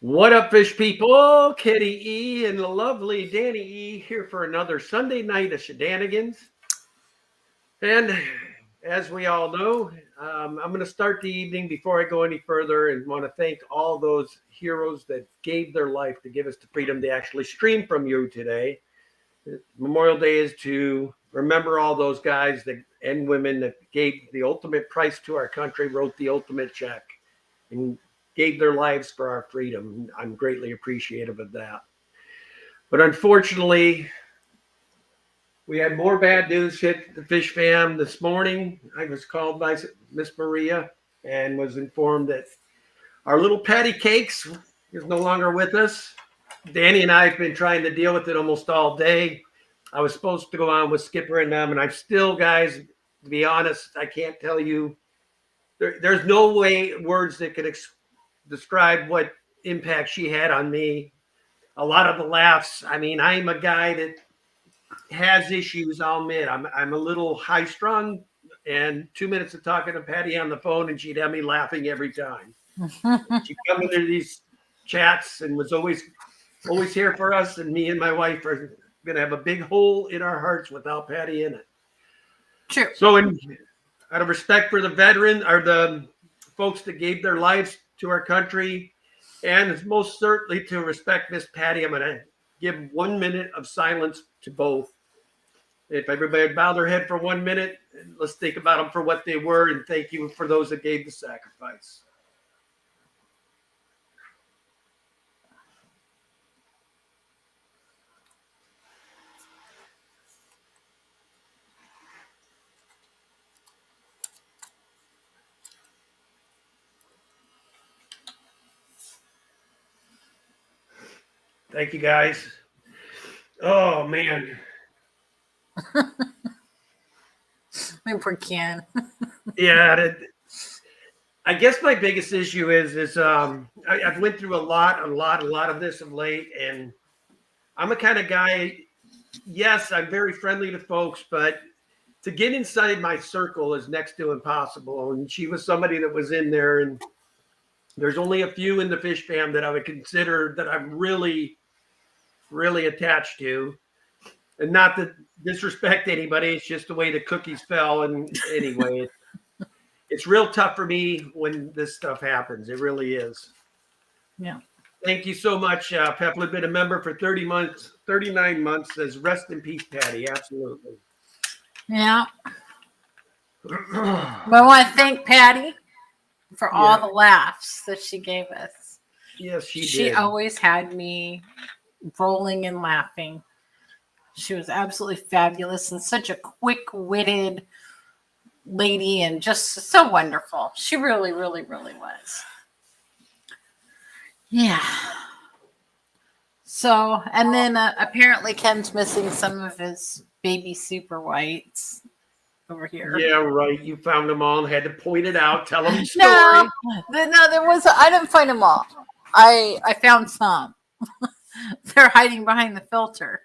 What up, fish people? Kitty E and the lovely Danny E here for another Sunday night of shenanigans. And as we all know, I'm going to start the evening before I go any further and want to thank all those heroes that gave their life to give us the freedom to actually stream from you today. Memorial Day is to remember all those guys that, and women that gave the ultimate price to our country, wrote the ultimate check, and gave their lives for our freedom. I'm greatly appreciative of that. But unfortunately, we had more bad news hit the fish fam this morning. I was called by Miss Maria and was informed that our little patty cakes is no longer with us. Danny and I have been trying to deal with it almost all day. I was supposed to go on with Skipper and them, and I'm still, guys, to be honest, I can't tell you. There's no way words that could describe what impact she had on me. A lot of the laughs. I mean, I'm a guy that has issues. I'll admit, I'm a little high strung, and 2 minutes of talking to Patty on the phone, and she'd have me laughing every time. She'd come into these chats and was always here for us. And me and my wife are gonna have a big hole in our hearts without Patty in it. True. So, out of respect for the veteran or the folks that gave their lives to our country, and most certainly to respect Miss Patty, I'm going to give 1 minute of silence to both. If everybody would bow their head for 1 minute, let's think about them for what they were, and thank you for those that gave the sacrifice. Thank you, guys. Oh, man. My poor Ken. Yeah. I guess my biggest issue is I've went through a lot of this of late, and I'm a kind of guy. Yes, I'm very friendly to folks, but to get inside my circle is next to impossible. And she was somebody that was in there, and there's only a few in the fish fam that I would consider that I'm really, really attached to. And not to disrespect anybody, it's just the way the cookies fell. And anyway, it's real tough for me when this stuff happens. It really is. Yeah. Thank you so much, Pepper. Been a member for 30 months, 39 months. Says rest in peace, Patty. Absolutely. Yeah. I want to thank Patty for all the laughs that she gave us. Yes, she did. She always had me rolling and laughing. She was absolutely fabulous and such a quick-witted lady and just so wonderful. She really, really, really was. Yeah. So, and then apparently Ken's missing some of his baby super whites over here. Yeah, right. You found them all and had to point it out. Tell them the story. No, there was. I didn't find them all. I found some. They're hiding behind the filter.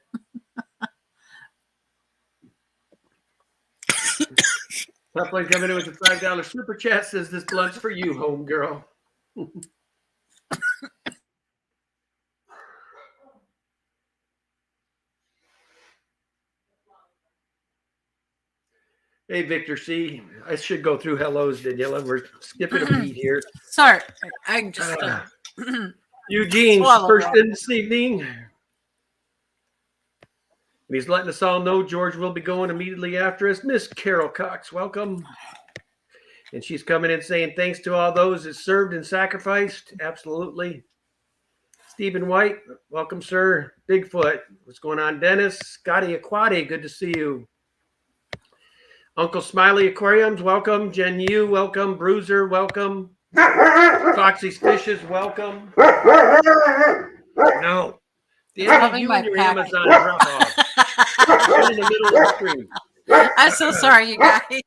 Pepper coming in with a $5 super chat says this blunt's for you, home girl. Hey, Victor C. I should go through hellos, Daniela. We're skipping a beat here. Sorry, I just. Eugene, first in this evening. He's letting us all know George will be going immediately after us. Miss Carol Cox, welcome. And she's coming in saying thanks to all those that served and sacrificed. Absolutely. Stephen White, welcome, sir. Bigfoot, what's going on? Dennis, Scotty Aquati, good to see you. Uncle Smiley Aquariums, welcome. Jen Yu, welcome. Bruiser, welcome. Foxy's Fishes, welcome. No. Danny, you and your Amazon drop off. You're in the middle of the screen. I'm so sorry, you guys.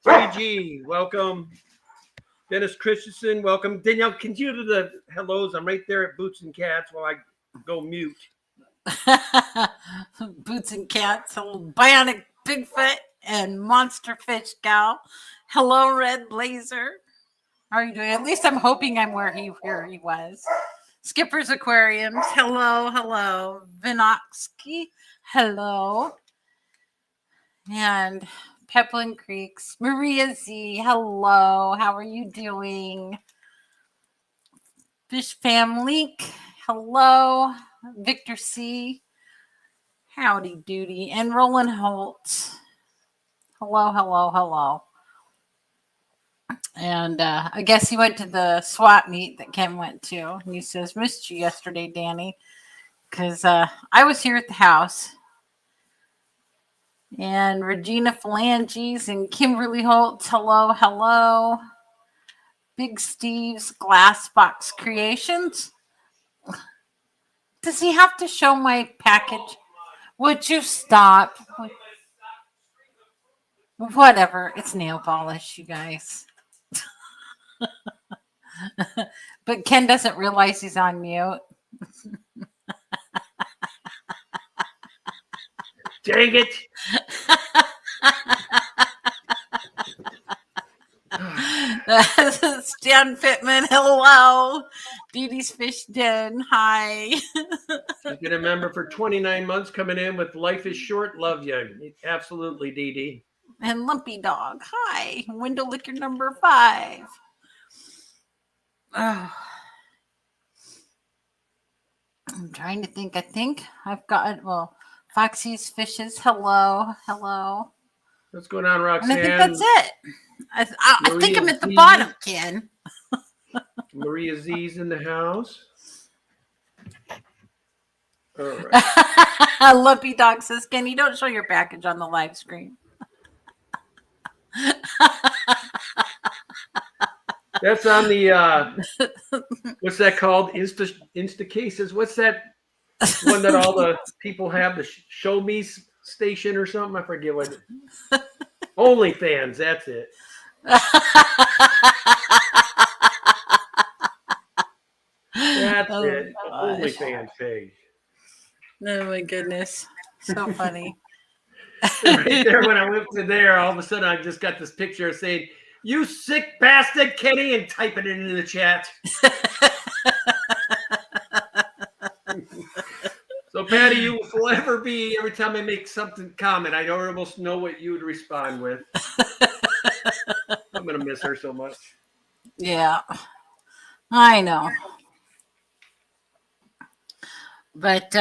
3G, welcome. Dennis Christensen, welcome. Danielle, can you do the hellos? I'm right there at Boots and Cats while I go mute. Boots and Cats, Bionic Bigfoot, and Monster Fish Gal. Hello, Red Blazer. How are you doing? At least I'm hoping I'm where he was. Skipper's Aquariums. Hello, hello. Vinoxky. Hello. And Peplin Creeks. Maria Z. Hello. How are you doing? Fish Family. Hello. Victor C. Howdy doody. And Roland Holt. Hello, hello, hello. And I guess he went to the swap meet that Ken went to. And he says, missed you yesterday, Danny. Because I was here at the house. And Regina Phalanges and Kimberly Holt. Hello, hello. Big Steve's Glass Box Creations. Does he have to show my package? Would you stop? Whatever. It's nail polish, you guys. But Ken doesn't realize he's on mute. Dang it. Stan Pittman, hello. Dee Dee's Fish Den, hi. You've been a member for 29 months coming in with Life is Short. Love you. Absolutely, Dee Dee. And Lumpy Dog, hi. Window Liquor number 5. Oh. I'm trying to think. I think I've got, well, Foxy's Fishes, hello, hello. What's going on, Roxanne? And I think that's it. I think I'm at the bottom, Ken. Maria Z's in the house. All right. Lumpy Dog says, Ken, you don't show your package on the live screen. That's on the, what's that called? Insta cases. What's that one that all the people have, the Show Me station or something? I forget what it is. OnlyFans, that's it. That's it. OnlyFans page. Oh my goodness. So funny. Right there, when I went to there, all of a sudden I just got this picture saying, "You sick bastard, Kenny," and typing it into the chat. So, Patty, you will forever be, every time I make something comment, I almost know what you would respond with. I'm going to miss her so much. Yeah, I know. But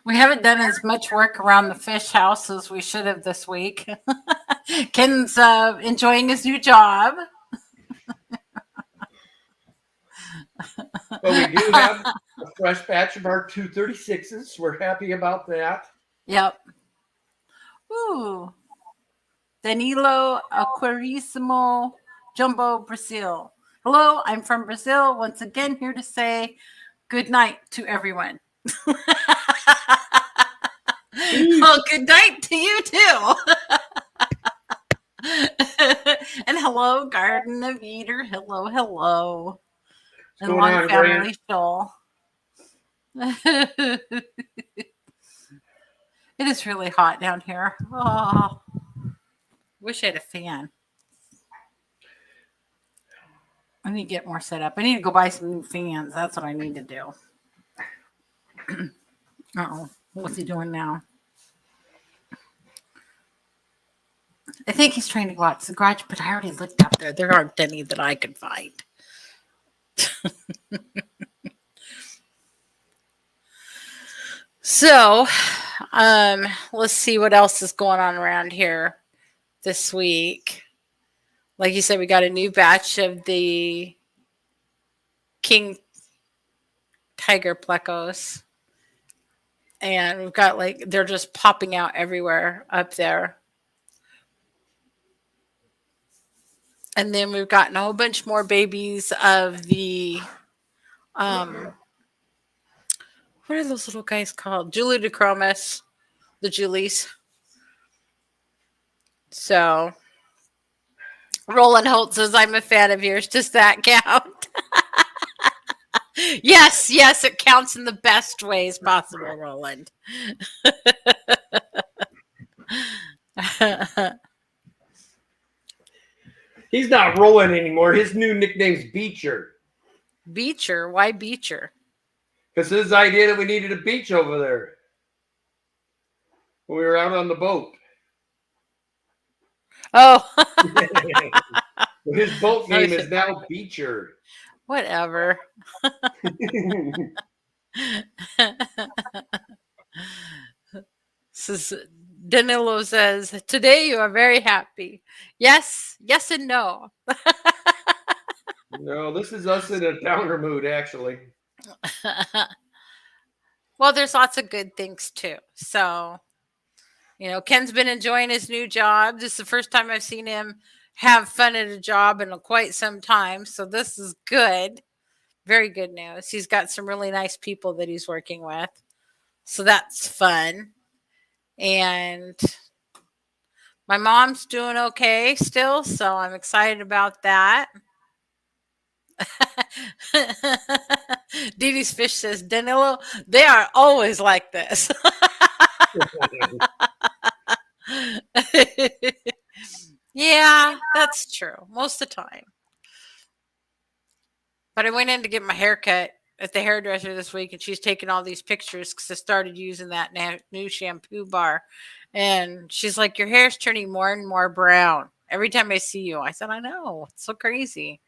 we haven't done as much work around the fish house as we should have this week. Ken's enjoying his new job. But we do have a fresh batch of our 236s. We're happy about that. Yep. Ooh. Danilo Aquarissimo Jumbo, Brazil. Hello, I'm from Brazil. Once again, here to say good night to everyone. Well, good night to you too. And hello, Garden of Eater. Hello, hello. What's And going Long on, Family Grant? Show. It is really hot down here. Oh, wish I had a fan. I need to get more set up. I need to go buy some new fans. That's what I need to do. Uh-oh. What's he doing now? I think he's trying to go out to the garage, but I already looked up there. There aren't any that I could find. So, let's see what else is going on around here this week. Like you said, we got a new batch of the King Tiger Plecos. And we've got they're just popping out everywhere up there. And then we've gotten a whole bunch more babies of the, what are those little guys called? Julidicromis, the Julies. So, Roland Holt says, I'm a fan of yours. Does that count? Yes, it counts in the best ways possible, Roland. He's not Roland anymore. His new nickname's Beecher. Beecher? Why Beecher? Because his idea that we needed a beach over there when we were out on the boat. Oh, His boat name is now Beecher. whatever. Danilo says, today you are very happy. Yes, yes, and no. No, this is us in a downer mood, actually. Well, there's lots of good things too. So, Ken's been enjoying his new job. This is the first time I've seen him have fun at a job in quite some time. So, this is good. Very good news. He's got some really nice people that he's working with. So, that's fun. And my mom's doing okay still. So, I'm excited about that. Dee Dee's Fish says, Danilo, they are always like this. Yeah, that's true. Most of the time. But I went in to get my hair cut at the hairdresser this week, and she's taking all these pictures because I started using that new shampoo bar. And she's like, your hair's turning more and more brown every time I see you. I said, I know. It's so crazy.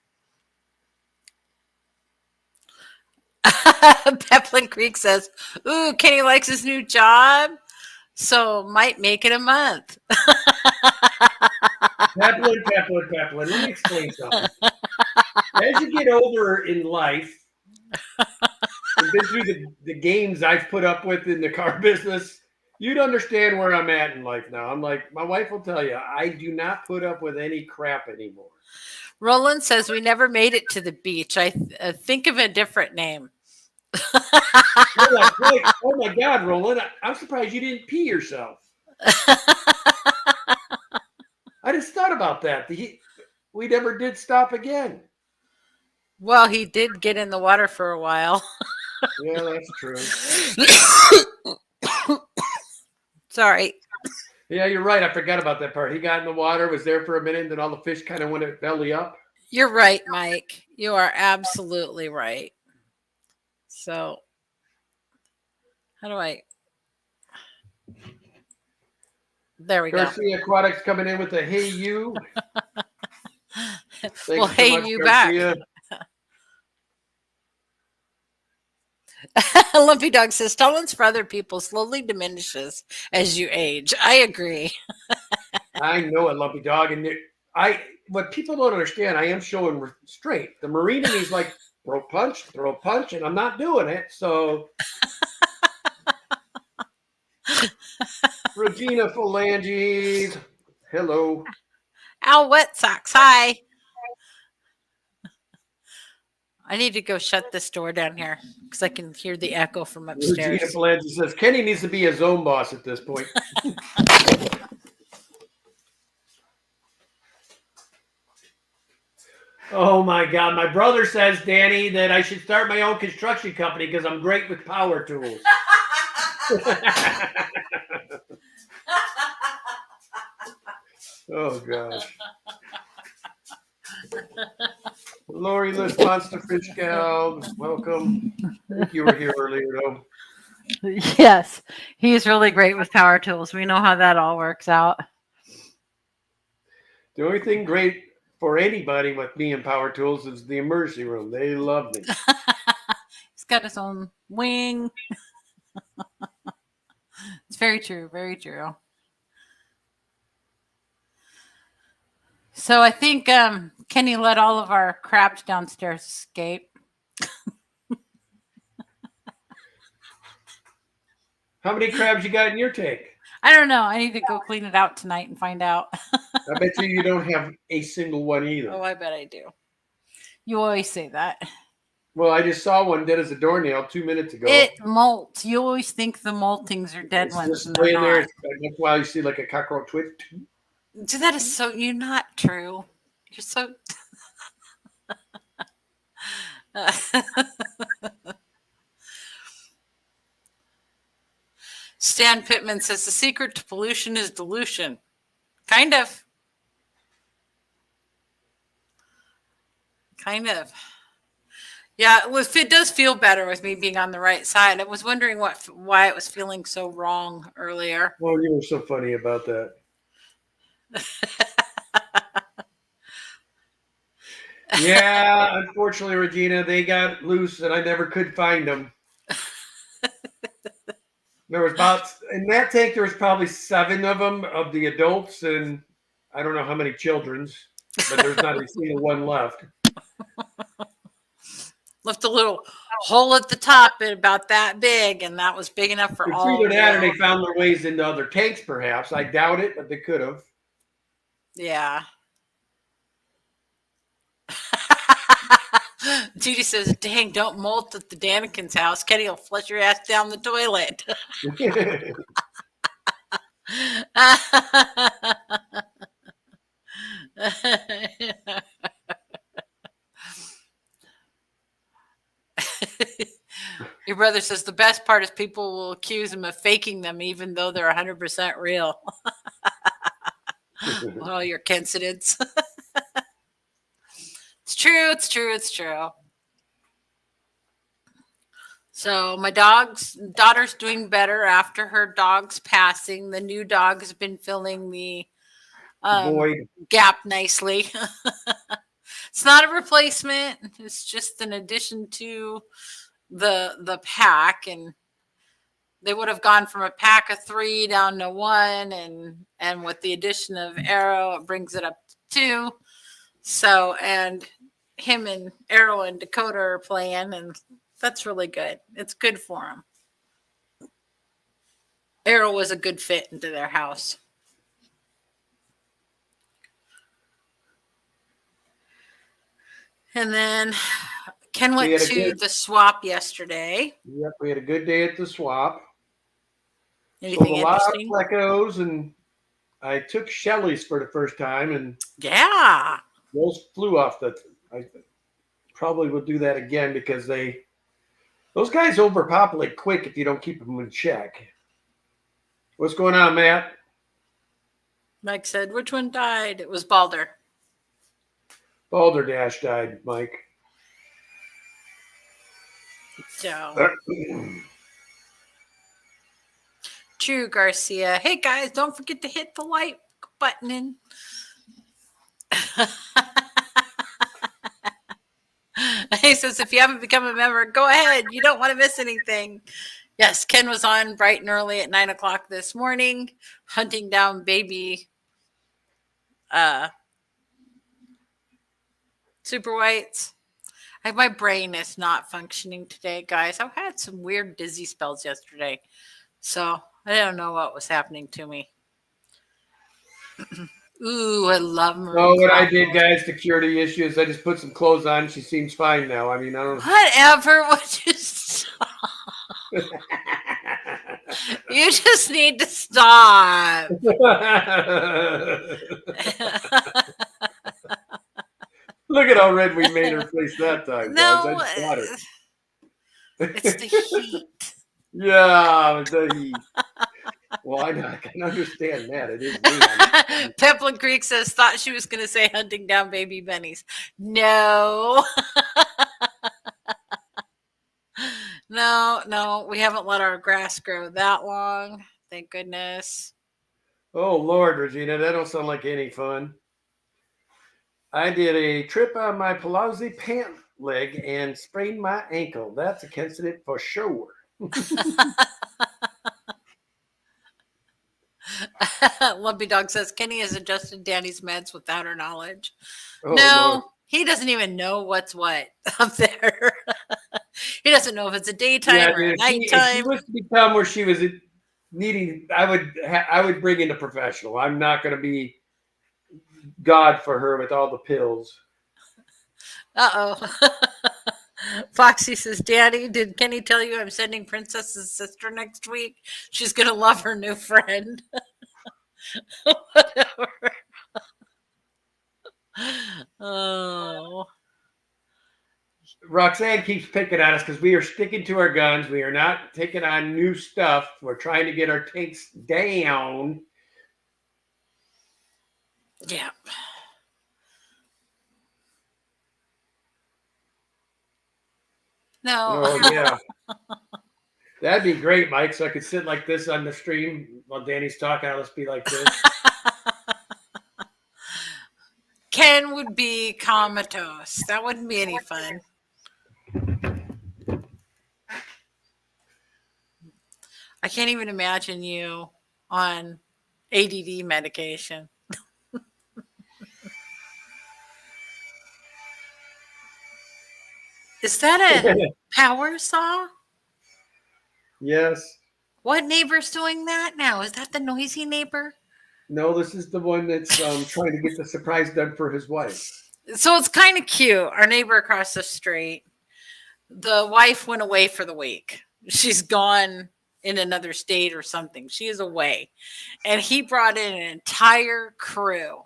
Peplin Creek says, ooh, Kenny likes his new job, so might make it a month. Peplin. Let me explain something. As you get older in life, and been through the games I've put up with in the car business, you'd understand where I'm at in life now. I'm like, my wife will tell you, I do not put up with any crap anymore. Roland says we never made it to the beach. I think of a different name. Like, oh my God, Roland, I'm surprised you didn't pee yourself. I just thought about that. We never did stop again. Well, he did get in the water for a while. Yeah, that's true. Sorry. Yeah, you're right. I forgot about that part. He got in the water, was there for a minute, and then all the fish kind of went belly up. You're right, Mike. You are absolutely right. So, how do I? There we go. Garcia Aquatics coming in with a hey you. Well, hey so much, you Garcia. back. Lumpy Dog says tolerance for other people slowly diminishes as you age. I agree. I know it, Lumpy Dog, and what people don't understand, I am showing restraint. The Marine in me's like throw a punch, and I'm not doing it. So, Regina Phalanges, hello. Al Wet Socks, hi. I need to go shut this door down here because I can hear the echo from upstairs. Regina Phalanges says Kenny needs to be his own boss at this point. Oh my God. My brother says, Danny, that I should start my own construction company because I'm great with power tools. Oh gosh. Lori List Monster Fish Gal, welcome. I think you were here earlier though. Yes, he's really great with power tools. We know how that all works out. The only thing great for anybody with me and power tools is the emergency room. They love me. He's got his own wing. It's very true. Very true. So I think Kenny let all of our crabs downstairs escape. How many crabs you got in your tank? I don't know. I need to go clean it out tonight and find out. I bet you don't have a single one either. Oh, I bet I do. You always say that. Well, I just saw one dead as a doornail 2 minutes ago. It molts. You always think the moltings are dead ones. Just laying there. That's why you see like a cockroach twitch. That is so. You're not true. You're so. Stan Pittman says the secret to pollution is dilution. Kind of. Yeah, it does feel better with me being on the right side. I was wondering why it was feeling so wrong earlier. Well, you were so funny about that. Yeah, unfortunately, Regina, they got loose, and I never could find them. There was about in that tank. There was probably 7 of them of the adults, and I don't know how many children's, but there's not a single one left. Left a little hole at the top about that big, and that was big enough for It's all either of that or they you. found their ways into other tanks, perhaps. I doubt it, but they could have. Yeah. Judy says, dang, don't molt at the Danikins' house. Kenny will flush your ass down the toilet. Your brother says the best part is people will accuse him of faking them even though they're 100% real. Oh, your coincidence. It's true. It's true. It's true. So my daughter's doing better after her dog's passing. The new dog has been filling the Void. gap nicely. It's not a replacement. It's just an addition to the pack, and they would have gone from a pack of 3 down to 1, and with the addition of Arrow, it brings it up to 2. So, and him and Arrow and Dakota are playing, and that's really good. It's good for him. Arrow was a good fit into their house. And then Ken went to the swap yesterday. Yep, we had a good day at the swap. Anything Sold a lot of interesting? Plecos, and I took Shelley's for the first time, and Yeah. those flew off the. I probably will do that again because those guys overpopulate quick if you don't keep them in check. What's going on, Matt? Mike said, which one died? It was Balder. Balderdash died, Mike. So true, Garcia. Hey guys, don't forget to hit the like button. He says, if you haven't become a member, go ahead. You don't want to miss anything. Yes, Ken was on bright and early at 9:00 this morning, hunting down baby super whites. My brain is not functioning today, guys. I've had some weird dizzy spells yesterday, so I don't know what was happening to me. Ooh, I love maroon. Oh, what I did, guys, to cure the issues, I just put some clothes on. She seems fine now. I mean, I don't. Whatever. What you stop? You just need to stop. Look at how red we made her face that time, guys. I No, just got her. it's the heat. Yeah, the heat. Well, I can understand that. It is me. Peplin Creek says, thought she was going to say hunting down baby bunnies. No. No, we haven't let our grass grow that long. Thank goodness. Oh, Lord, Regina, that don't sound like any fun. I did a trip on my Palazzi pant leg and sprained my ankle. That's a incident for sure. Lumpy Dog says Kenny has adjusted Danny's meds without her knowledge. Oh, No, Lord. he doesn't even know what's what up there. He doesn't know if it's a daytime or a nighttime. If she was to become where she was needing, I would bring in a professional. I'm not going to be God for her with all the pills. Uh-oh. Foxy says, Daddy, did Kenny tell you I'm sending Princess's sister next week? She's going to love her new friend. Whatever. Oh. Roxanne keeps picking at us because we are sticking to our guns. We are not taking on new stuff. We're trying to get our tanks down. Yeah. No. Oh yeah, that'd be great, Mike. So I could sit like this on the stream while Danny's talking. I'll just be like this. Ken would be comatose. That wouldn't be any fun. I can't even imagine you on ADD medication. Is that a power saw? Yes. What neighbor's doing that now? Is that the noisy neighbor? No, this is the one that's trying to get the surprise done for his wife. So it's kind of cute. Our neighbor across the street, the wife went away for the week. She's gone in another state or something. She is away. And he brought in an entire crew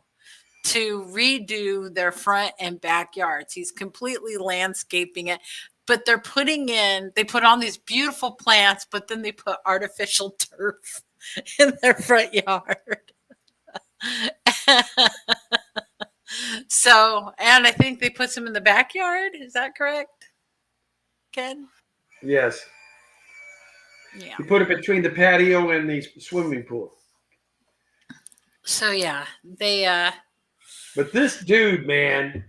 to redo their front and backyards. He's completely landscaping it. But they put on these beautiful plants, but then they put artificial turf in their front yard. So, and I think they put some in the backyard. Is that correct, Ken? Yes. Yeah. You put it between the patio and the swimming pool. So yeah, they But this dude, man,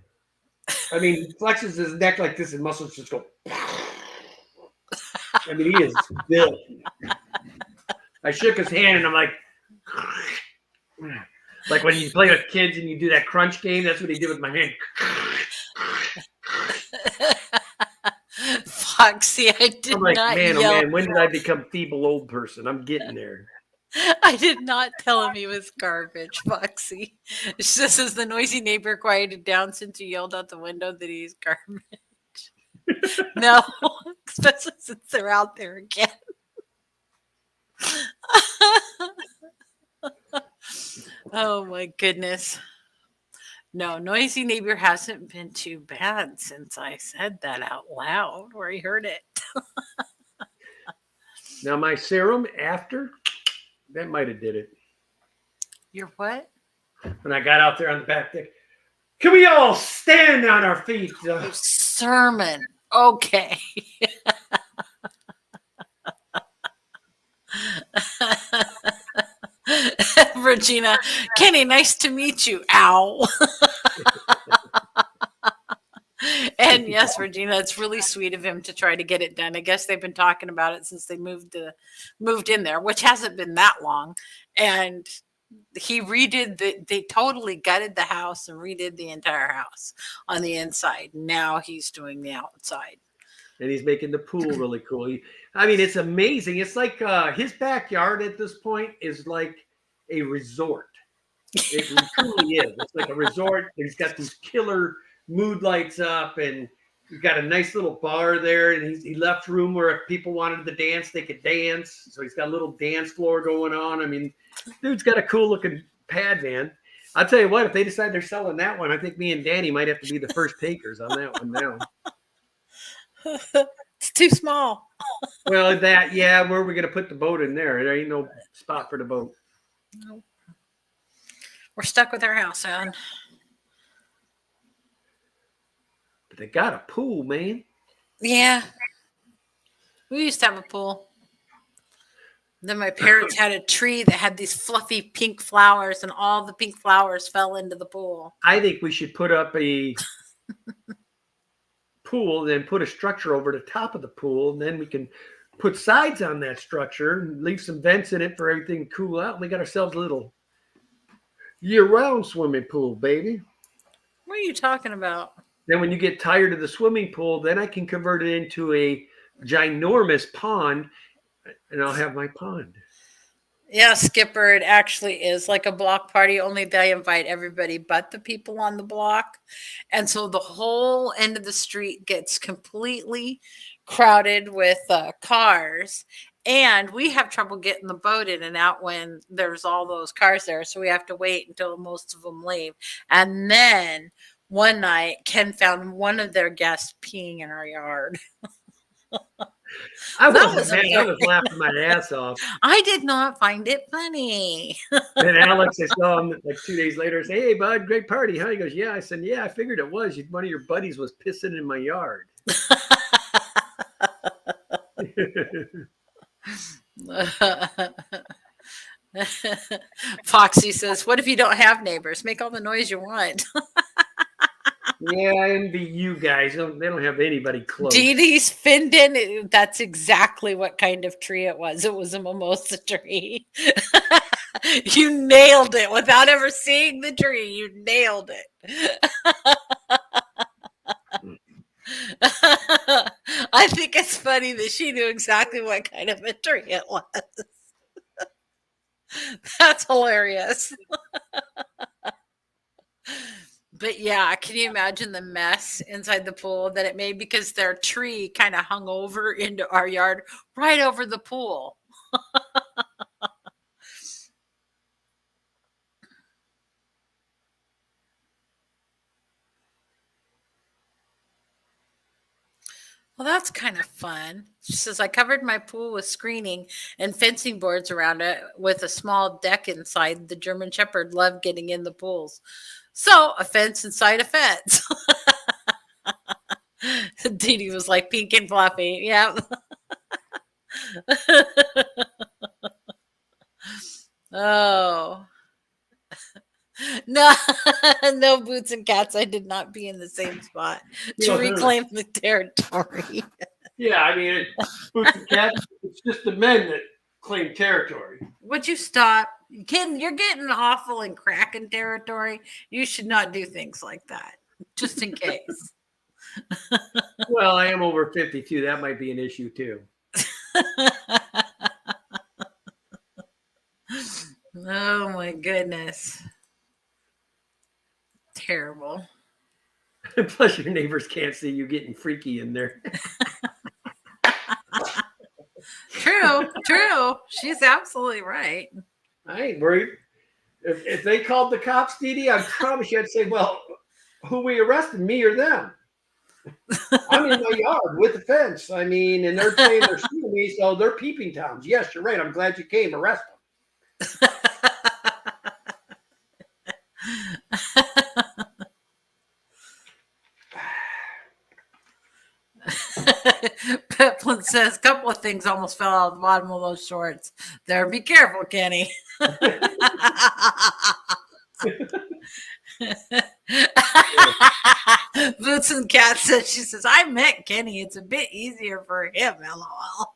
I mean, flexes his neck like this and muscles just go. I mean, he is built. I shook his hand and I'm like when you play with kids and you do that crunch game, that's what he did with my hand. Foxy, I did I'm like, not man, yell. oh man, when did I become feeble old person? I'm getting there. I did not tell him he was garbage, Foxy. It's just as the noisy neighbor quieted down since you yelled out the window that he's garbage. No, especially since they're out there again. Oh my goodness. No, noisy neighbor hasn't been too bad since I said that out loud where he heard it. Now my serum after, that might have did it. Your what? When I got out there on the back deck, can we all stand on our feet? Sermon. Okay. Regina, Kenny, nice to meet you. Ow. And yes, Regina, it's really sweet of him to try to get it done. I guess they've been talking about it since they moved in there, which hasn't been that long. And he they totally gutted the house and redid the entire house on the inside. Now he's doing the outside. And he's making the pool really cool. I mean, it's amazing. It's like his backyard at this point is like a resort. It truly is. It's like a resort. He's got these killer mood lights up, and he's got a nice little bar there. And he left room where if people wanted to dance, they could dance. So he's got a little dance floor going on. I mean, dude's got a cool looking pad, man. I'll tell you what, if they decide they're selling that one, I think me and Danny might have to be the first takers on that one now. It's too small. Well, where are we going to put the boat in there? There ain't no spot for the boat. No. We're stuck with our house on. But they got a pool, man. Yeah. We used to have a pool. Then my parents had a tree that had these fluffy pink flowers, and all the pink flowers fell into the pool. I think we should put up a pool, then put a structure over the top of the pool, and then we can put sides on that structure and leave some vents in it for everything to cool out. And we got ourselves a little year-round swimming pool, baby. What are you talking about? Then when you get tired of the swimming pool, then I can convert it into a ginormous pond, and I'll have my pond. Yeah, Skipper, it actually is like a block party, only they invite everybody but the people on the block. And so the whole end of the street gets completely crowded with cars. And we have trouble getting the boat in and out when there's all those cars there. So we have to wait until most of them leave. And then one night, Ken found one of their guests peeing in our yard. I was laughing my ass off. I did not find it funny. And Alex, I saw him like 2 days later. Say, "Hey, bud, great party, huh?" He goes, "Yeah." I said, "Yeah, I figured it was. One of your buddies was pissing in my yard." Foxy says, "What if you don't have neighbors? Make all the noise you want." Yeah, I envy you guys. They don't have anybody close. Dee Dee's Findon, that's exactly what kind of tree it was. It was a mimosa tree. You nailed it without ever seeing the tree. You nailed it. I think it's funny that she knew exactly what kind of a tree it was. That's hilarious. But yeah, can you imagine the mess inside the pool that it made because their tree kind of hung over into our yard right over the pool? Well, that's kind of fun. She says, I covered my pool with screening and fencing boards around it with a small deck inside. The German Shepherd loved getting in the pools. So a fence inside a fence. Dee Dee was like pink and fluffy. Yeah. Oh. No, no boots and cats. I did not be in the same spot to reclaim the territory. Yeah, I mean, boots and cats. It's just the men that claim territory. Would you stop? Ken, you're getting awful in cracking territory. You should not do things like that, just in case. Well, I am over 52. That might be an issue too. Oh my goodness. Terrible. Plus, your neighbors can't see you getting freaky in there. True. She's absolutely right. I ain't worried. If they called the cops, Dee Dee, I promise you I'd say, well, who we arrested, me or them? I'm in my yard with the fence. I mean, and they're saying they're seeing me, so they're peeping toms. Yes, you're right. I'm glad you came. Arrest them. Peplin says a couple of things almost fell out of the bottom of those shorts. There, be careful, Kenny. Boots and Cat says, she says, I met Kenny. It's a bit easier for him, lol.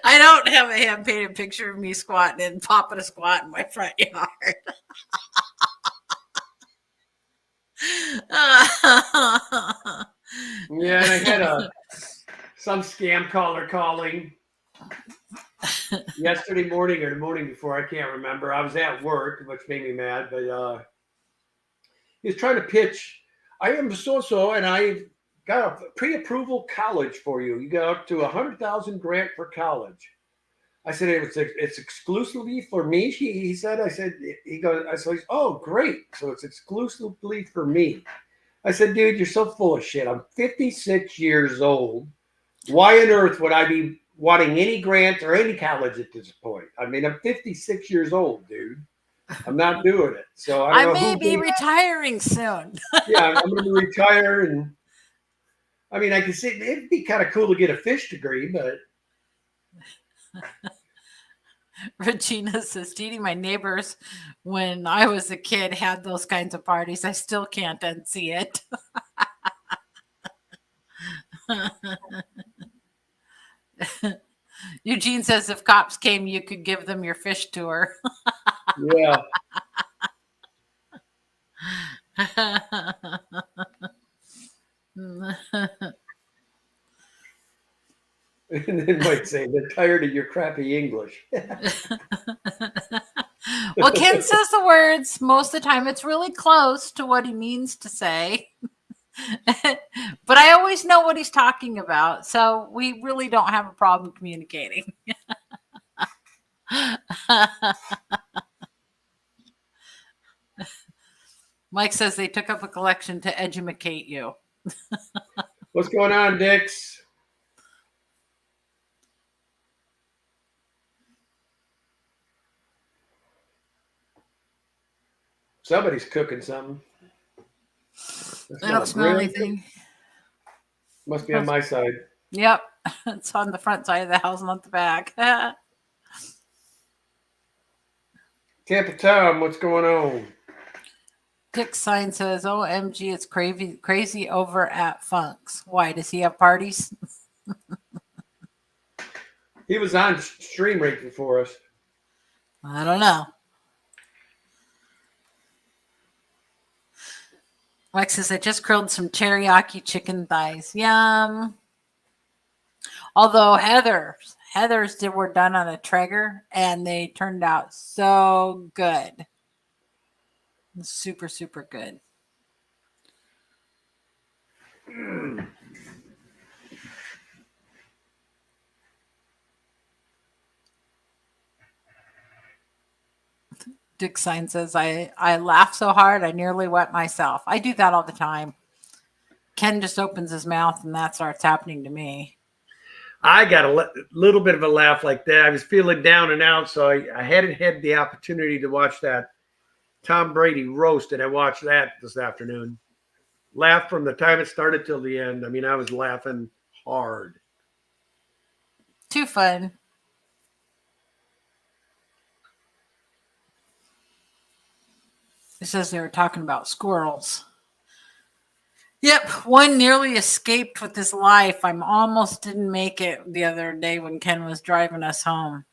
I don't have a hand painted picture of me squatting and popping a squat in my front yard. Yeah, and I had some scam caller calling yesterday morning or the morning before. I can't remember. I was at work, which made me mad, but he was trying to pitch. I am so, and I got a pre-approval college for you. You got up to $100,000 grant for college. I said it's exclusively for me. He said. I said he goes. I said, oh great, so it's exclusively for me. I said, dude, you're so full of shit. I'm 56 years old. Why on earth would I be wanting any grant or any college at this point? I mean, I'm 56 years old, dude. I'm not doing it. So I may be retiring soon. Yeah, I'm going to retire, and I mean, I can see it'd be kind of cool to get a fish degree, but. Regina says, Dee Dee, my neighbors, when I was a kid, had those kinds of parties. I still can't unsee it. Eugene says, if cops came, you could give them your fish tour. Yeah. And they might say they're tired of your crappy English. Well, Ken says the words. Most of the time, it's really close to what he means to say. But I always know what he's talking about. So we really don't have a problem communicating. Mike says they took up a collection to educate you. What's going on, Dix? Somebody's cooking something. That's I not don't a smell grill. anything. Must be on my side. Yep. It's on the front side of the house, not the back. Tampa Tom, what's going on? Dick Sign says, OMG, it's crazy over at Funk's. Why? Does he have parties? He was on stream right before us. I don't know. Lex says, I just grilled some teriyaki chicken thighs. Yum. Although Heather's were done on a Traeger and they turned out so good. Super, super good. Dick Sign says, I laughed so hard I nearly wet myself. I do that all the time. Ken just opens his mouth and that starts happening to me. I got a little bit of a laugh like that. I was feeling down and out, so I hadn't had the opportunity to watch that Tom Brady roast, and I watched that this afternoon. Laughed from the time it started till the end. I mean, I was laughing hard. Too fun. It says they were talking about squirrels. Yep, one nearly escaped with his life. I almost didn't make it the other day when Ken was driving us home.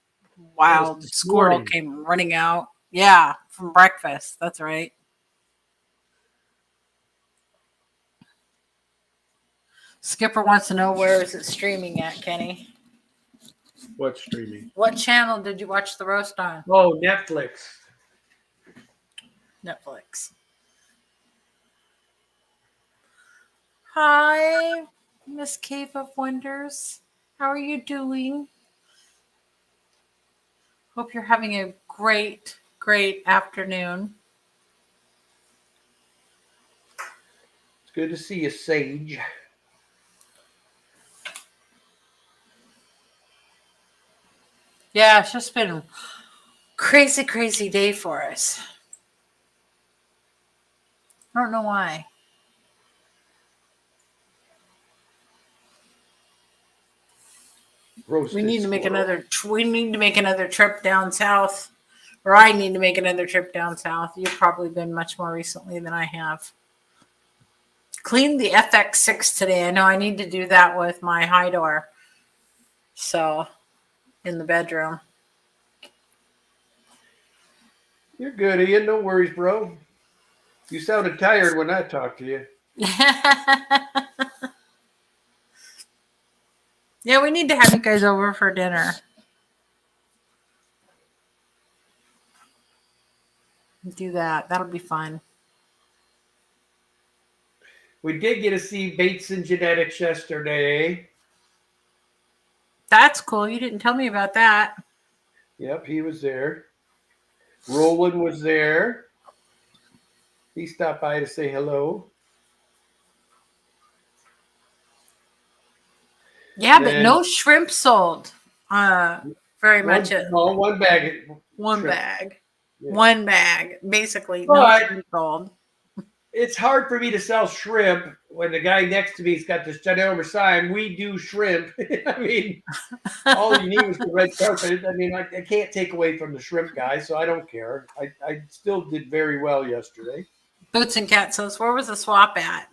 Wild squirrel came running out. Yeah, from breakfast. That's right. Skipper wants to know where is it streaming at, Kenny? What streaming? What channel did you watch the roast on? Oh, Netflix. Netflix. Hi, Miss Cave of Wonders. How are you doing? Hope you're having a great, great afternoon. It's good to see you, Sage. Yeah, it's just been a crazy, crazy day for us. I don't know why. Roasted We need to make squirrel. another trip down south. Or I need to make another trip down south. You've probably been much more recently than I have. Cleaned the FX6 today. I know I need to do that with my high door. So, in the bedroom. You're good, Ian. No worries, bro. You sounded tired when I talked to you. Yeah, we need to have you guys over for dinner. Do that. That'll be fun. We did get to see Bates and Genetics yesterday. That's cool. You didn't tell me about that. Yep, he was there. Roland was there. He stopped by to say hello. Yeah, but no shrimp sold. Very much it. No, one bag. One shrimp. bag. Yeah. One bag. Basically, But no shrimp sold. It's hard for me to sell shrimp when the guy next to me's got this ginormous sign. We do shrimp. I mean, all you need is the red carpet. I mean, I can't take away from the shrimp guy, so I don't care. I still did very well yesterday. Boots and Cat says, where was the swap at?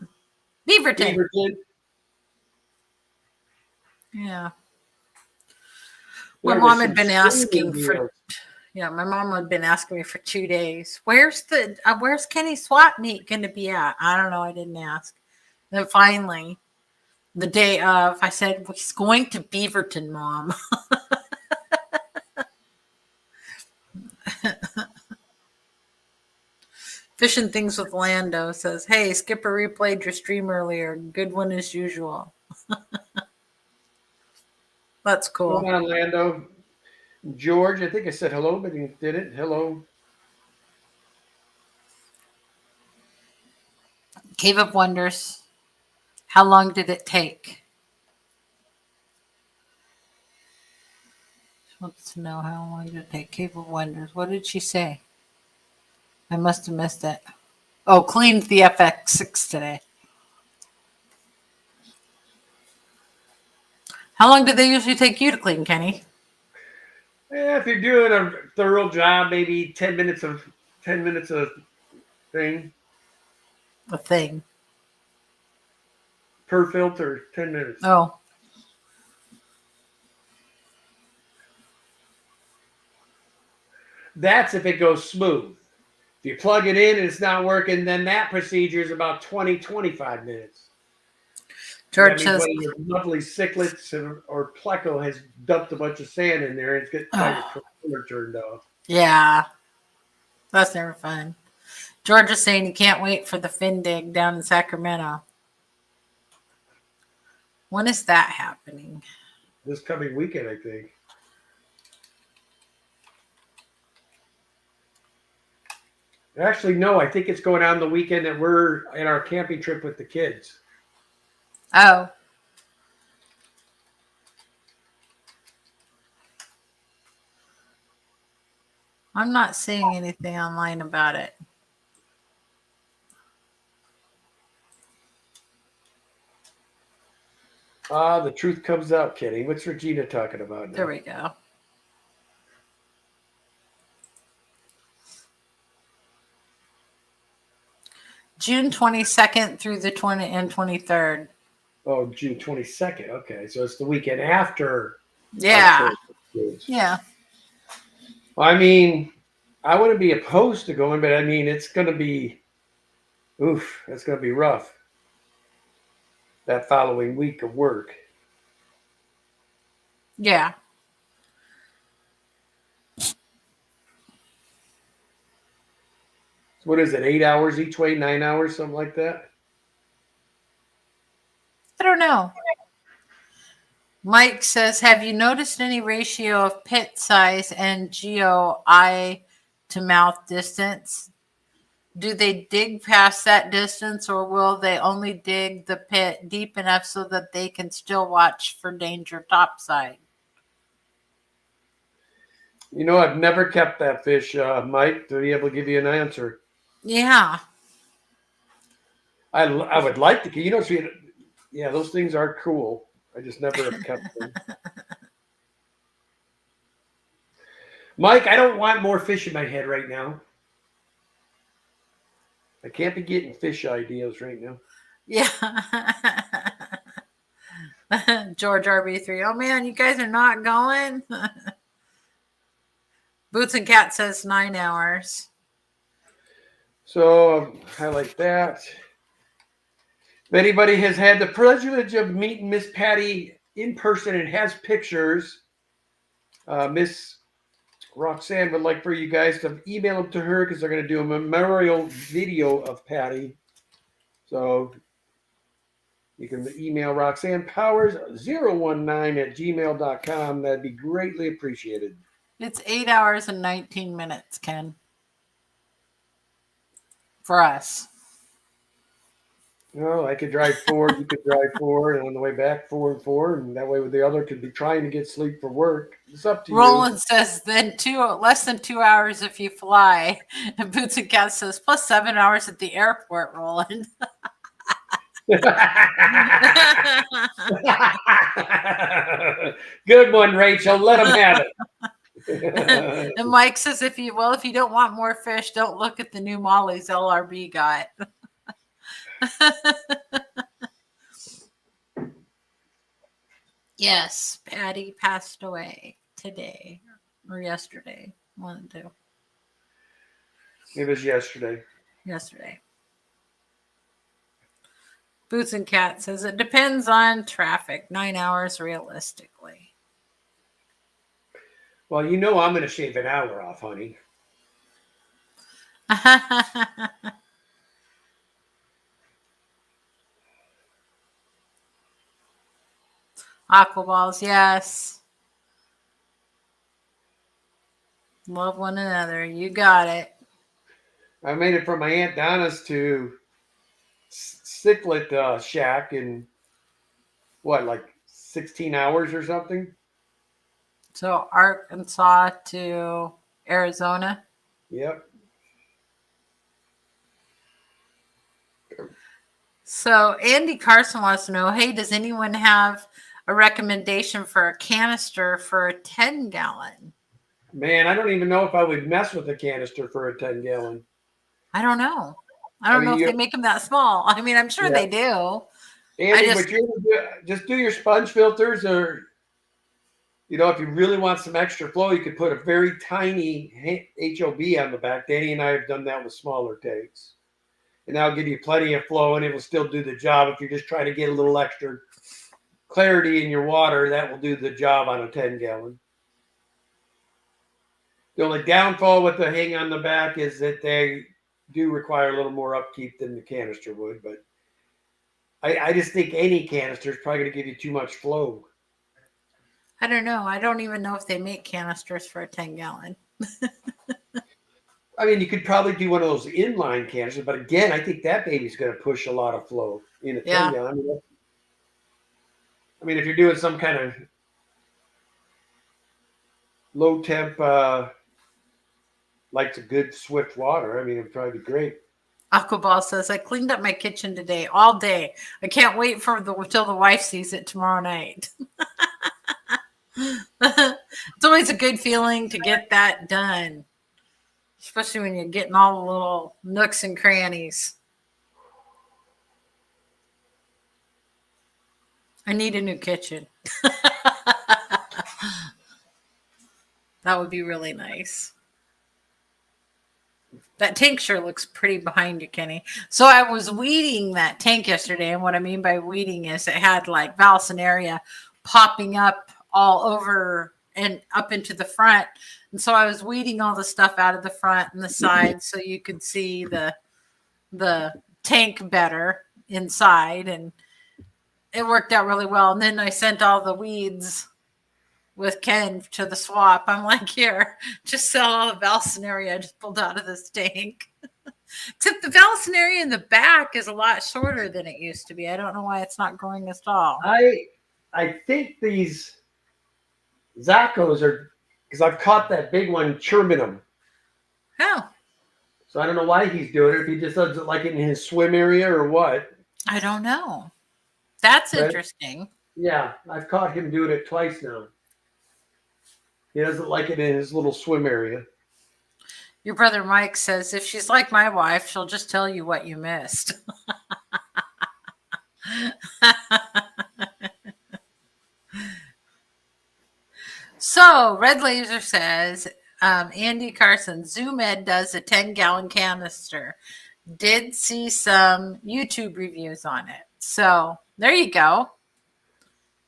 Beaverton. Yeah. My mom had been asking for. Yeah, my mom had been asking me for 2 days. Where's Kenny's swap meet going to be at? I don't know. I didn't ask. Then finally, the day of, I said, he's going to Beaverton, Mom. Fishing Things with Lando says, hey, Skipper replayed your stream earlier. Good one as usual. That's cool. Come on, Lando. George, I think I said hello, but he didn't. Hello. Cave of Wonders. How long did it take? She wants to know how long did it take. Cave of Wonders. What did she say? I must have missed it. Oh, cleaned the FX6 today. How long do they usually take you to clean, Kenny? If you're doing a thorough job, maybe 10 minutes of thing A thing. per filter, 10 minutes. Oh, That's if it goes smooth. If you plug it in and it's not working, then that procedure is about 20, 25 minutes. That George means says, one of your lovely cichlids or pleco has dumped a bunch of sand in there and it's got your controller turned off. yeah, that's never fun. George is saying he can't wait for the fin dig down in Sacramento. When is that happening? This coming weekend, I think. Actually, no, I think it's going on the weekend that we're in our camping trip with the kids. Oh, I'm not seeing anything online about it. The truth comes out, Kitty. What's Regina talking about now? There we go. June 22nd through the 20th and 23rd. Oh, June 22nd. Okay, so it's the weekend after. Yeah. October. Yeah. I mean, I wouldn't be opposed to going, but I mean, it's going to be, it's going to be rough. That following week of work. Yeah. What is it? 8 hours each way, 9 hours, something like that. I don't know. Mike says, have you noticed any ratio of pit size and eye to mouth distance? Do they dig past that distance, or will they only dig the pit deep enough so that they can still watch for danger topside? You know, I've never kept that fish, Mike, to be able to give you an answer. Yeah. I would like to, you know, yeah, those things are cool. I just never have kept them. Mike, I don't want more fish in my head right now. I can't be getting fish ideas right now. Yeah. George RB3. Oh man, you guys are not going? Boots and Cat says 9 hours. So I like that. If anybody has had the privilege of meeting Miss Patty in person and has pictures, Miss Roxanne would like for you guys to email them to her because they're going to do a memorial video of Patty. So you can email Roxanne Powers019@gmail.com. That'd be greatly appreciated. It's 8 hours and 19 minutes, Ken. For us. Well, I could drive 4, you could drive 4, and on the way back 4 and 4, and that way the other could be trying to get sleep for work. It's up to Roland says then less than 2 hours if you fly. And Boots and Cat says plus 7 hours at the airport, Roland. you. Good one, Rachel. Let them have it. And Mike says if you don't want more fish, don't look at the new mollies LRB got. Yes, Patty passed away today or yesterday. One and two. It was yesterday. Yesterday. Boots and Cat says it depends on traffic. 9 hours realistically. Well, you know I'm going to shave an hour off, honey. Aquaballs, yes. Love one another. You got it. I made it from my Aunt Donna's to Cichlid Shack in what, like 16 hours or something? So Arkansas to Arizona. Yep. So Andy Carson wants to know, hey, does anyone have a recommendation for a canister for a 10-gallon. Man, I don't even know if I would mess with a canister for a 10-gallon. I don't know. I I don't mean, know if they make them that small. I mean, I'm sure yeah, they do. Andy, just but you're just do your sponge filters, or if you really want some extra flow, you could put a very tiny HOB on the back. Danny and I have done that with smaller tanks, and that'll give you plenty of flow, and it will still do the job. If you're just trying to get a little extra clarity in your water, that will do the job on a 10-gallon. The only downfall with the hang on the back is that they do require a little more upkeep than the canister would, but I just think any canister is probably going to give you too much flow. I don't know. I don't even know if they make canisters for a 10-gallon. I mean, you could probably do one of those inline canisters, but again, I think that baby's going to push a lot of flow in a 10-gallon. I mean, if you're doing some kind of low temp, likes a good swift water, I mean, it'd probably be great. Aquaball says, I cleaned up my kitchen today, all day. I can't wait till the wife sees it tomorrow night. It's always a good feeling to get that done, especially when you're getting all the little nooks and crannies. I need a new kitchen. That would be really nice. That tank sure looks pretty behind you, Kenny. So I was weeding that tank yesterday, and what I mean by weeding is it had like Valsinaria popping up all over and up into the front. And so I was weeding all the stuff out of the front and the sides so you could see the tank better inside, and it worked out really well. And then I sent all the weeds with Ken to the swap. I'm like, here, just sell all the Valsinaria I just pulled out of this tank. Except the Valsinaria in the back is a lot shorter than it used to be. I don't know why it's not growing as tall. I think these Zaccos are, because I've caught that big one chirping them. Oh. So I don't know why he's doing it. If he just does it like in his swim area or what. I don't know. That's interesting. Yeah, I've caught him doing it twice now. He doesn't like it in his little swim area. Your brother Mike says, if she's like my wife, she'll just tell you what you missed. So, Red Laser says, Andy Carson, Zoom Ed does a 10-gallon canister. Did see some YouTube reviews on it. So, there you go.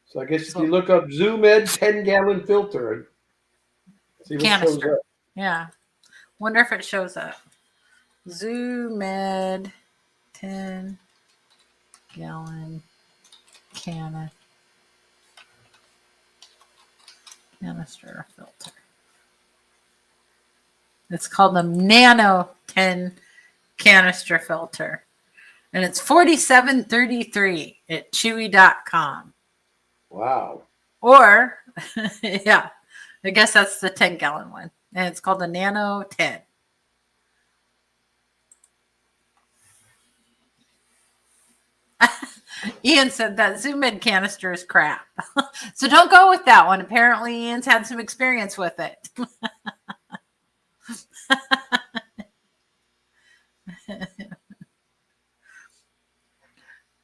So I guess if you look up Zoom Ed 10-gallon filter, see what canister. shows up. Yeah. Wonder if it shows up. Zoom Ed 10-gallon canister filter. It's called the Nano 10 canister filter. And it's $47.33 at chewy.com. Wow. Or, yeah, I guess that's the 10-gallon one. And it's called the Nano 10. Ian said that Zoom Ed canister is crap. So don't go with that one. Apparently, Ian's had some experience with it.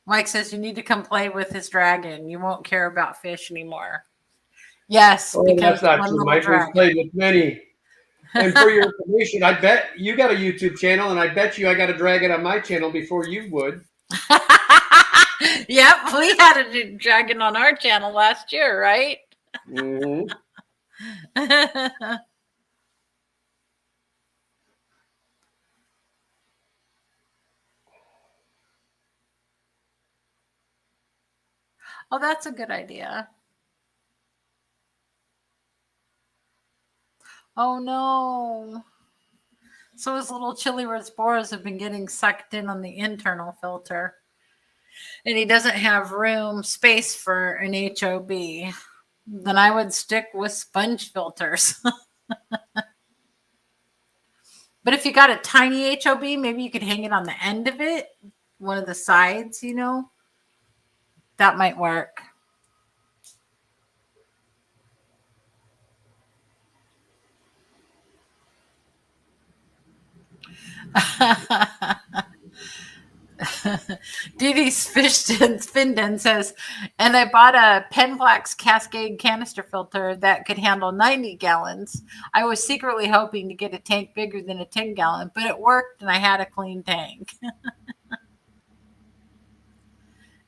Mike says you need to come play with his dragon. You won't care about fish anymore. Yes, because that's not true. Mike, we've played with many. And for your information, I bet you got a YouTube channel, and I bet you I got a dragon on my channel before you would. Yep, we had a dragon on our channel last year, right? Mm-hmm. Oh, that's a good idea. Oh, no. So his little chili red spores have been getting sucked in on the internal filter. And he doesn't have space for an HOB. Then I would stick with sponge filters. But if you got a tiny HOB, maybe you could hang it on the end of it, one of the sides, That might work. Dee Dee's Finden says, and I bought a Penblack's Cascade canister filter that could handle 90 gallons. I was secretly hoping to get a tank bigger than a 10-gallon, but it worked and I had a clean tank.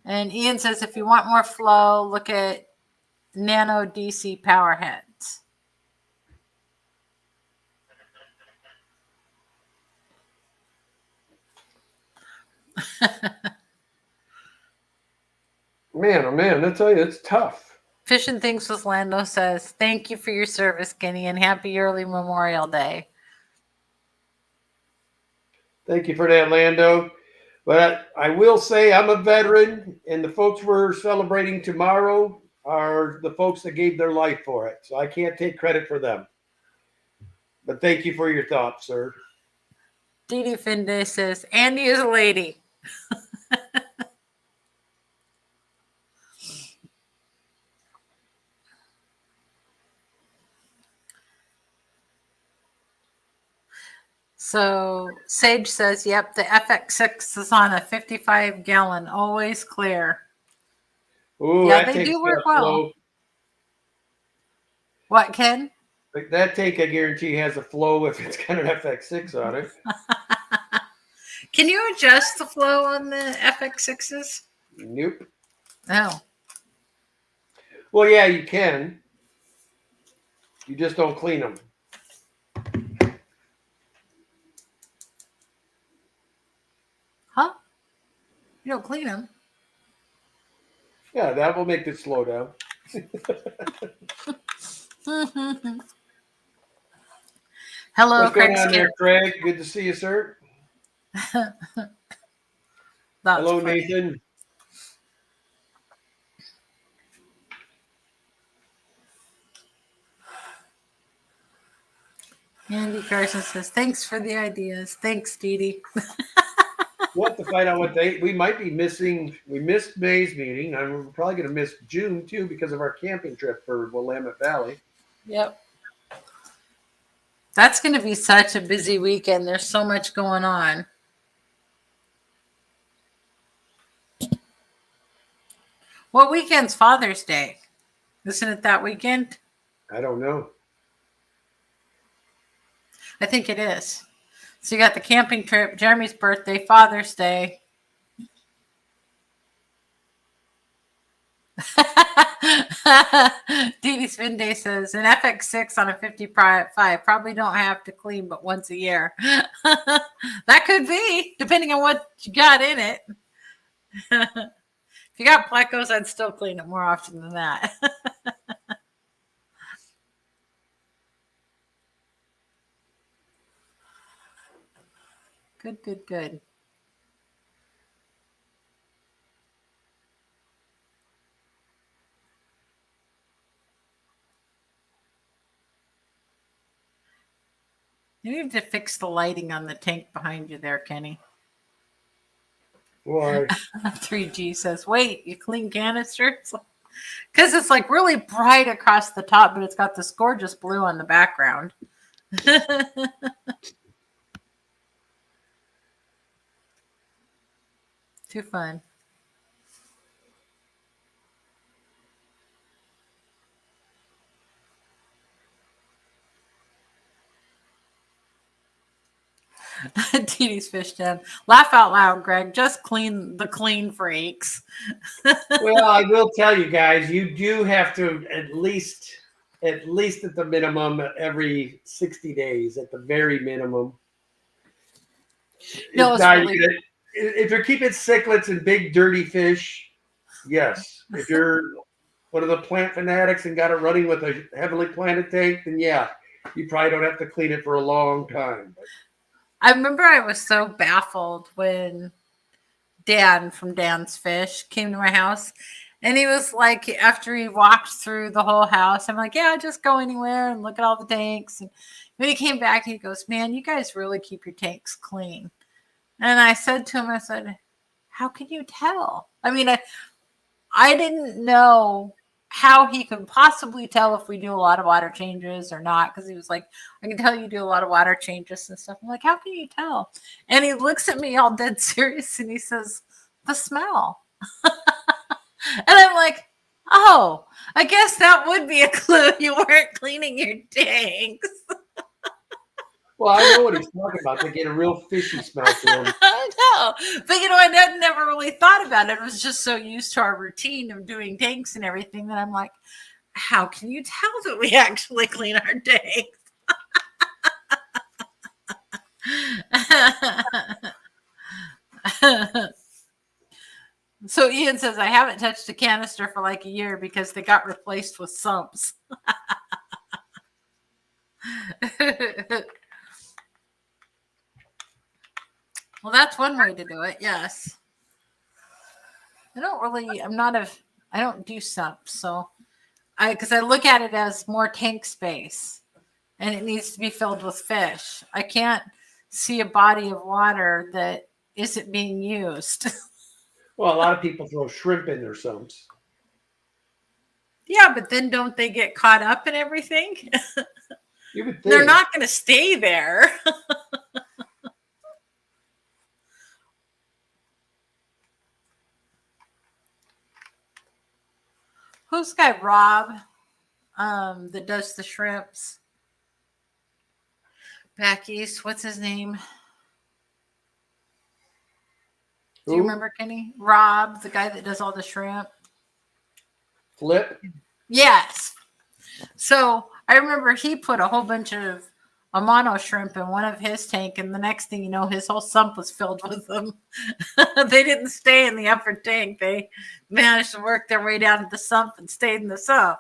And Ian says, if you want more flow, look at nano DC power heads. Man, oh man, I tell you, it's tough. Fish and Things with Lando says, thank you for your service, Kenny, and happy early Memorial Day. Thank you for that, Lando. But I will say I'm a veteran, and the folks we're celebrating tomorrow are the folks that gave their life for it. So I can't take credit for them. But thank you for your thoughts, sir. Dee Dee Finde says, Andy is a lady. So Sage says, yep, the FX6 is on a 55-gallon, always clear. Ooh, Yeah, that they takes do work flow. well. What, Ken? That tank, I guarantee, has a flow if it's got an FX6 on it. Can you adjust the flow on the FX6s? Nope. Oh. Well, yeah, you can. You just don't clean them. Huh? You don't clean them? Yeah, that will make it slow down. Hello, What's going Craig on there, Skip. Craig? Good to see you, sir. Hello, Funny. Nathan. Andy Carson says, thanks for the ideas. Thanks, Dee Dee. We'll have to find out what date. We might be missing. We missed May's meeting. And we're probably going to miss June, too, because of our camping trip for Willamette Valley. Yep. That's going to be such a busy weekend. There's so much going on. What weekend's Father's Day? Isn't it that weekend? I don't know. I think it is. So you got the camping trip, Jeremy's birthday, Father's Day. Dee Dee Spinday says, an FX6 on a 55 probably don't have to clean but once a year. That could be, depending on what you got in it. If you got Plecos, I'd still clean it more often than that. Good, good, good. You need to fix the lighting on the tank behind you there, Kenny. Why? 3G says, wait, you clean canisters? Because it's like really bright across the top, but it's got this gorgeous blue on the background. Too fun. TD's Fish Den. Laugh out loud, Greg. Just clean the clean freaks. Well, I will tell you guys, you do have to at least at the minimum every 60 days, at the very minimum. No, it's really... If you're keeping cichlids and big dirty fish, yes. If you're one of the plant fanatics and got it running with a heavily planted tank, then yeah, you probably don't have to clean it for a long time. I remember I was so baffled when Dan from Dan's Fish came to my house, and he was like, after he walked through the whole house, I'm like, yeah, just go anywhere and look at all the tanks. And when he came back, he goes, man, you guys really keep your tanks clean. And I said to him, I said, how can you tell? I mean, I didn't know how he could possibly tell if we do a lot of water changes or not. Because he was like, I can tell you do a lot of water changes and stuff. I'm like, how can you tell? And he looks at me all dead serious and he says, the smell. And I'm like, oh, I guess that would be a clue you weren't cleaning your tanks. Well, I know what he's talking about. They get a real fishy smell to them. I know. But I had never really thought about it. I was just so used to our routine of doing tanks and everything that I'm like, how can you tell that we actually clean our tanks? So Ian says, I haven't touched a canister for like a year because they got replaced with sumps. Well, that's one way to do it. Yes. I don't do sumps. So because I look at it as more tank space and it needs to be filled with fish. I can't see a body of water that isn't being used. Well, a lot of people throw shrimp in their sumps. Yeah, but then don't they get caught up in everything? You would think. They're not going to stay there. Who's the guy, Rob, that does the shrimps? Back east, what's his name? Do you remember, Kenny? Rob, the guy that does all the shrimp. Flip? Yes. So I remember he put a whole bunch of Amano shrimp in one of his tank, and the next thing you know, his whole sump was filled with them. They didn't stay in the upper tank. They managed to work their way down to the sump and stayed in the sump.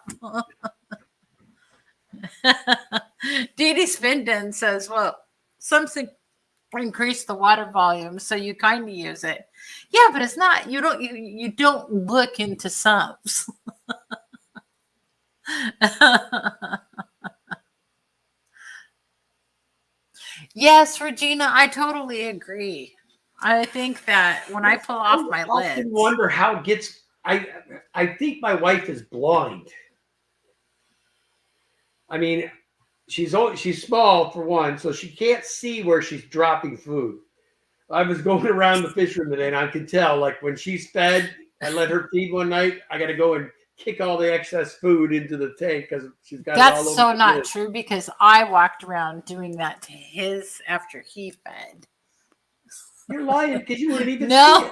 Dee Dee Spindon says, well, something increase the water volume, so you kind of use it. Yeah, but it's not. You don't look into sumps. Yes, Regina, I totally agree. I think that when I pull off my lids, I often wonder how it gets. I think my wife is blind. I mean, she's small for one, so she can't see where she's dropping food. I was going around the fish room today, and I could tell, like when she's fed, I let her feed one night. I got to go and kick all the excess food into the tank because she's got that's it all over. So not true, because I walked around doing that to his after he fed. You're lying because you wouldn't even see it.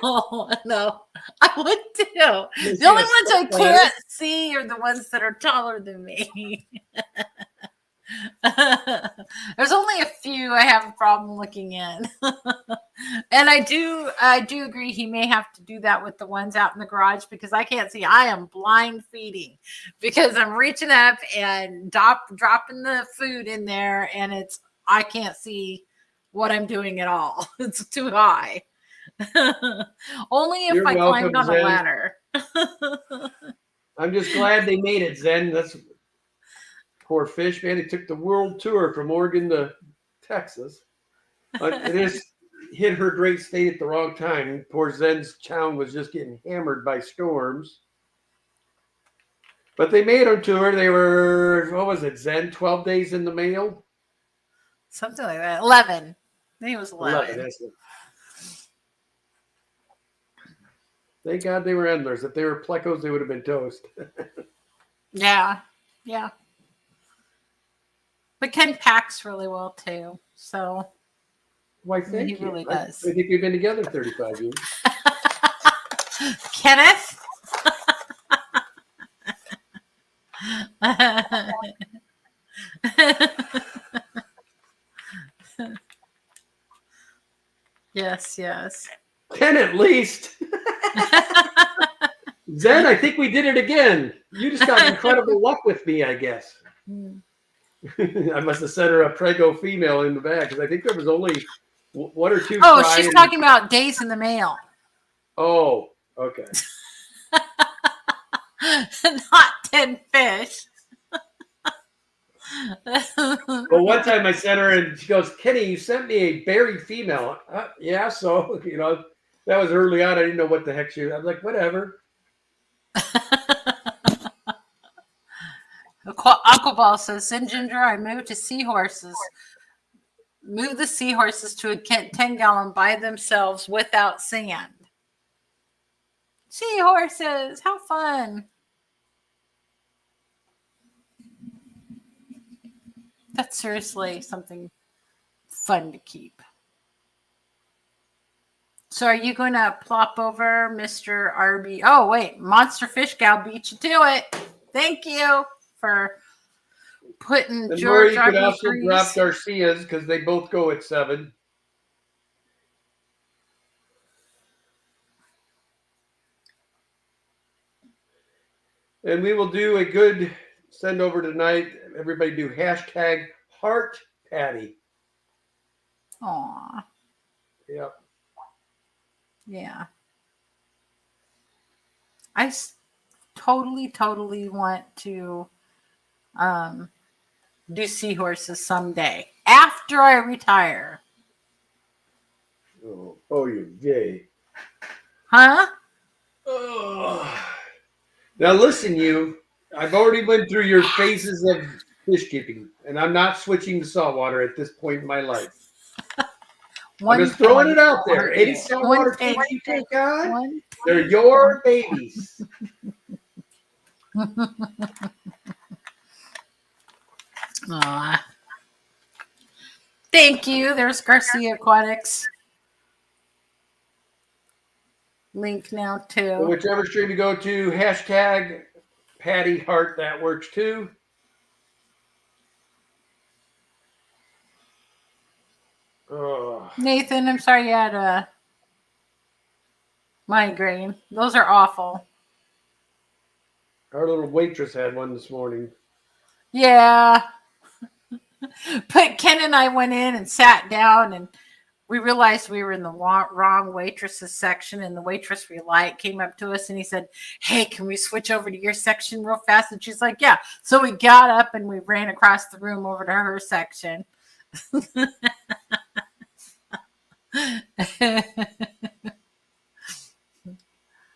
No, I would too. The only ones I can't see are the ones that are taller than me. There's only a few I have a problem looking in. And I do agree he may have to do that with the ones out in the garage, because I can't see. I am blind feeding because I'm reaching up and dropping the food in there, and I can't see what I'm doing at all. It's too high. Only if I climbed on a ladder. I'm just glad they made it, Zen. That's poor fish, man. He took the world tour from Oregon to Texas. It just hit her great state at the wrong time. Poor Zen's town was just getting hammered by storms. But they made her tour. They were, what was it, Zen? 12 days in the mail? Something like that. 11. I think it was 11. That's it. Thank God they were endless. If they were plecos, they would have been toast. Yeah. But Ken packs really well too. So why, thank you. He really does. I think we've been together 35 years. Kenneth? Yes. Ken, at least. Zen, I think we did it again. You just got incredible luck with me, I guess. I must have sent her a prego female in the back, because I think there was only one or two. Oh, she's talking about days in the mail. Oh, okay. Not 10 fish. Well, one time I sent her and she goes, Kenny, you sent me a berry female. Yeah, so, that was early on. I didn't know what the heck she was. I was like, whatever. Uncle Ball says, send Ginger, I moved to seahorses. Move the seahorses to a 10-gallon by themselves without sand. Seahorses, how fun. That's seriously something fun to keep. So are you going to plop over Mr. RB? Oh, wait. Monster Fish Gal beat you to it. Thank you for putting And George Murray could RB also drop Freeze. Garcia's because they both go at 7. And we will do a good send over tonight. Everybody do hashtag heart Patty. Aw. Yep. Yeah. I totally want to do seahorses someday after I retire. Oh, you gay. Huh? Oh. Now listen, you. I've already went through your phases of fish keeping, and I'm not switching to saltwater at this point in my life. I'm just throwing it out there. Any saltwater kids you take on, they're your babies. Aw. Thank you. There's Garcia Aquatics. Link now too. So whichever stream you go to, hashtag Patty Heart, that works too. Oh. Nathan, I'm sorry you had a migraine. Those are awful. Our little waitress had one this morning. Yeah. But Ken and I went in and sat down, and we realized we were in the wrong waitresses section, and the waitress we like came up to us and he said, hey, can we switch over to your section real fast? And she's like, yeah. So we got up and we ran across the room over to her section.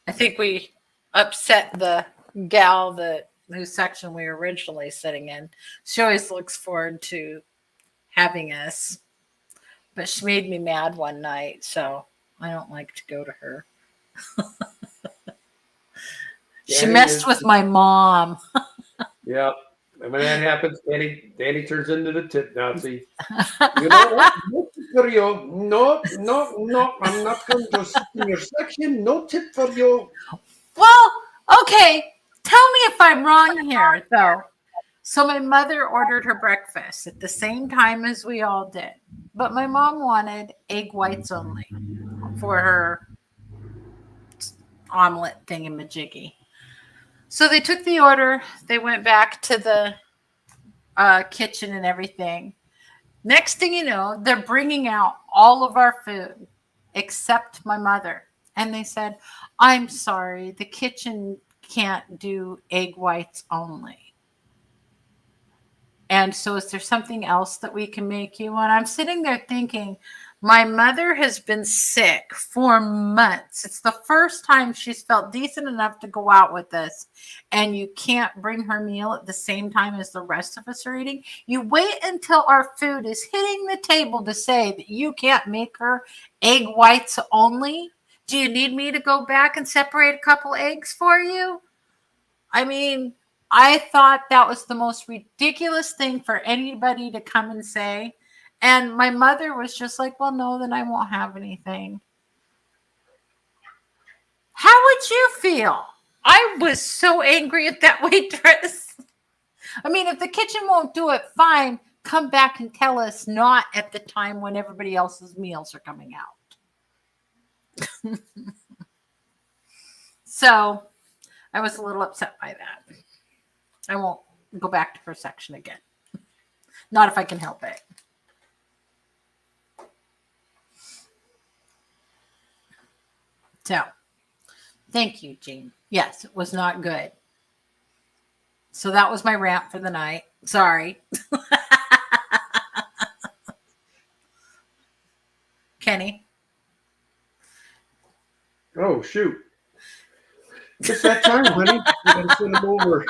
I think we upset the gal whose section we were originally sitting in. She always looks forward to having us, but she made me mad one night, so I don't like to go to her. She messed with my mom. Yep. And when that happens, Danny turns into the tip Nazi. You know what? No tip for you. No, I'm not going to sit in your section. No tip for you. Well, okay. Tell me if I'm wrong here, though. So my mother ordered her breakfast at the same time as we all did. But my mom wanted egg whites only for her omelet thingamajiggy. So they took the order. They went back to the kitchen and everything. Next thing you know, they're bringing out all of our food except my mother. And they said, I'm sorry, the kitchen can't do egg whites only. And so is there something else that we can make you? And I'm sitting there thinking, my mother has been sick for months. It's the first time she's felt decent enough to go out with us. And you can't bring her meal at the same time as the rest of us are eating. You wait until our food is hitting the table to say that you can't make her egg whites only. Do you need me to go back and separate a couple eggs for you? I mean, I thought that was the most ridiculous thing for anybody to come and say. And my mother was just like, well, no, then I won't have anything. How would you feel? I was so angry at that waitress. I mean, if the kitchen won't do it, fine. Come back and tell us not at the time when everybody else's meals are coming out. So I was a little upset by that. I won't go back to her section again. Not if I can help it. So, thank you, Jean. Yes, it was not good. So that was my rant for the night. Sorry. Kenny? Oh, shoot. It's that time, honey. You gotta send them over.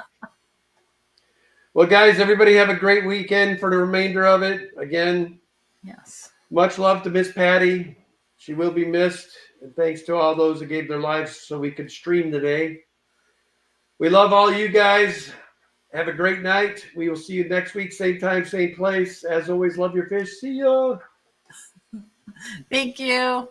Well, guys, everybody have a great weekend for the remainder of it. Again, Yes. much love to Miss Patty. She will be missed. And thanks to all those that gave their lives so we could stream today. We love all you guys. Have a great night. We will see you next week, same time, same place. As always, love your fish. See ya. Thank you.